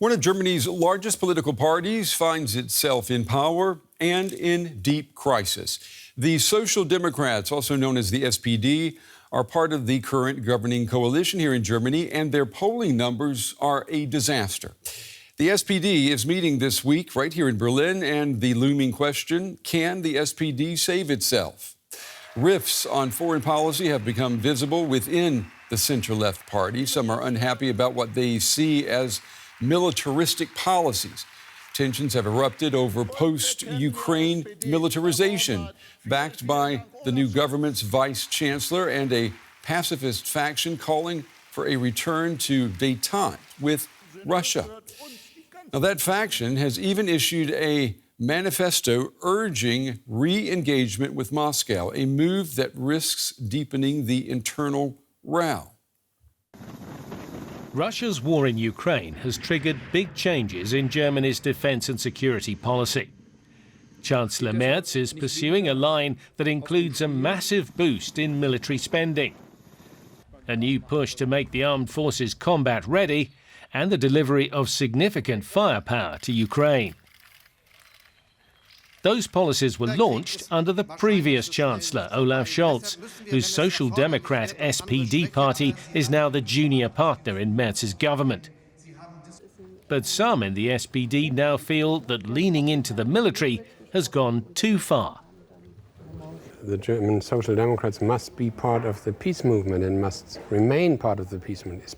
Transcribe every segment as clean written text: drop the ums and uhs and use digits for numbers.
One of Germany's largest political parties finds itself in power and in deep crisis. The Social Democrats, also known as the SPD, are part of the current governing coalition here in Germany, and their polling numbers are a disaster. The SPD is meeting this week right here in Berlin, and the looming question, can the SPD save itself? Rifts on foreign policy have become visible within the center-left party. Some are unhappy about what they see as militaristic policies. Tensions have erupted over post-Ukraine militarization, backed by the new government's vice chancellor and a pacifist faction calling for a return to détente with Russia. Now, that faction has even issued a manifesto urging re-engagement with Moscow, a move that risks deepening the internal row. Russia's war in Ukraine has triggered big changes in Germany's defence and security policy. Chancellor Merz is pursuing a line that includes a massive boost in military spending, a new push to make the armed forces combat ready, and the delivery of significant firepower to Ukraine. Those policies were launched under the previous Chancellor, Olaf Scholz, whose Social Democrat SPD party is now the junior partner in Merz's government. But some in the SPD now feel that leaning into the military has gone too far. The German Social Democrats must be part of the peace movement and must remain part of the peace movement.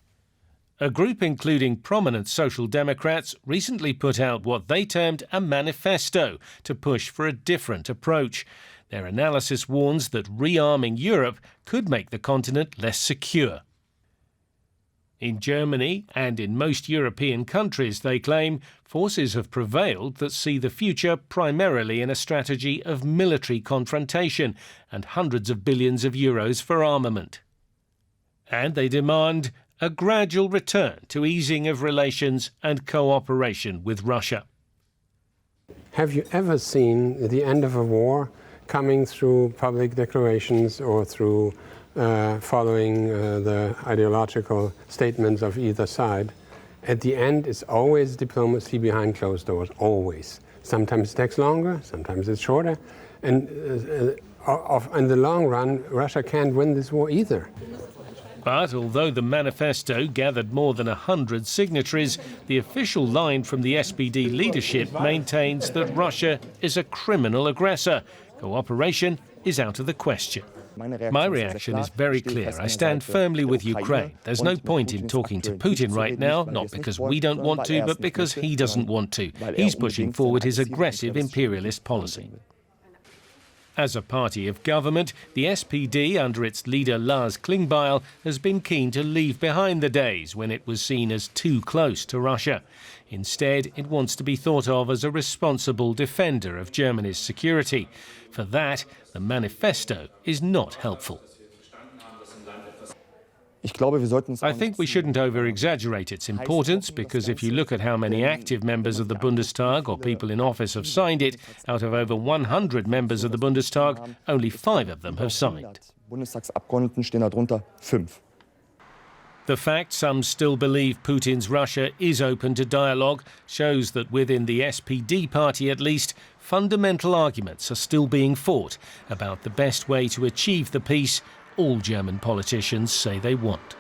A group including prominent Social Democrats recently put out what they termed a manifesto to push for a different approach. Their analysis warns that rearming Europe could make the continent less secure. In Germany and in most European countries, they claim, forces have prevailed that see the future primarily in a strategy of military confrontation and hundreds of billions of euros for armament. And they demand a gradual return to easing of relations and cooperation with Russia. Have you ever seen the end of a war coming through public declarations or through following the ideological statements of either side? At the end, it's always diplomacy behind closed doors, always. Sometimes it takes longer, sometimes it's shorter. And in the long run, Russia can't win this war either. But although the manifesto gathered more than 100 signatories, the official line from the SPD leadership maintains that Russia is a criminal aggressor. Cooperation is out of the question. My reaction is very clear. I stand firmly with Ukraine. There's no point in talking to Putin right now, not because we don't want to, but because he doesn't want to. He's pushing forward his aggressive imperialist policy. As a party of government, the SPD, under its leader Lars Klingbeil, has been keen to leave behind the days when it was seen as too close to Russia. Instead, it wants to be thought of as a responsible defender of Germany's security. For that, the manifesto is not helpful. I think we shouldn't over-exaggerate its importance, because if you look at how many active members of the Bundestag or people in office have signed it, out of over 100 members of the Bundestag, only 5 of them have signed. The fact some still believe Putin's Russia is open to dialogue shows that within the SPD party at least, fundamental arguments are still being fought about the best way to achieve the peace all German politicians say they want.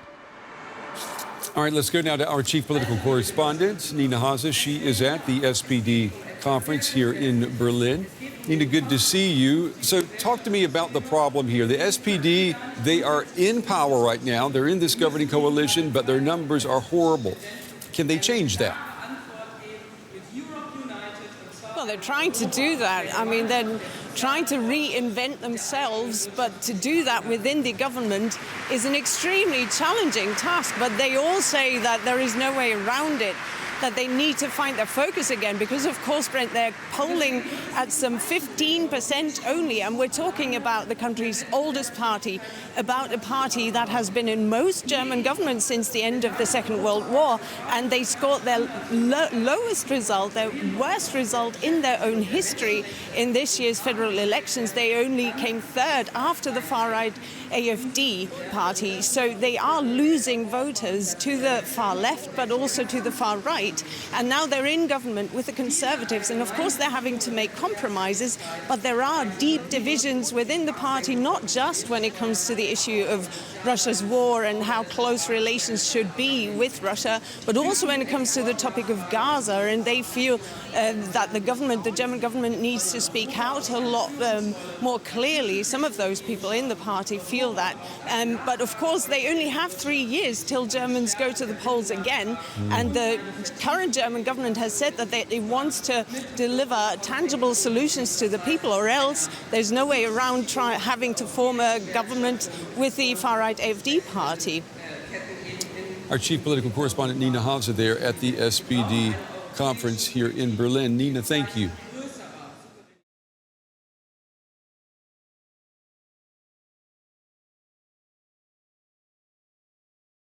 All right, let's go now to our chief political correspondent, Nina Haase. She is at the SPD conference here in Berlin. Nina, good to see you. So talk to me about the problem here. The SPD, they are in power right now. They're in this governing coalition, but their numbers are horrible. Can they change that? Well, they're trying to do that. I mean, they're trying to reinvent themselves, but to do that within the government is an extremely challenging task. But they all say that there is no way around it, that they need to find their focus again, because, of course, Brent, they're polling at some 15% only, and we're talking about the country's oldest party, about a party that has been in most German governments since the end of the Second World War, and they scored their lowest result, their worst result in their own history in this year's federal elections. They only came third after the far-right AfD party, so they are losing voters to the far left, but also to the far right. right. And now they're in government with the Conservatives, and of course they're having to make compromises, but there are deep divisions within the party, not just when it comes to the issue of Russia's war and how close relations should be with Russia, but also when it comes to the topic of Gaza, and they feel that the German government needs to speak out a lot more clearly. Some of those people in the party feel that. But of course, they only have 3 years till Germans go to the polls again. And the current German government has said that it wants to deliver tangible solutions to the people, or else there's no way around having to form a government with the far-right AfD party. Our chief political correspondent, Nina Haase, there at the SPD conference here in Berlin. Nina, thank you.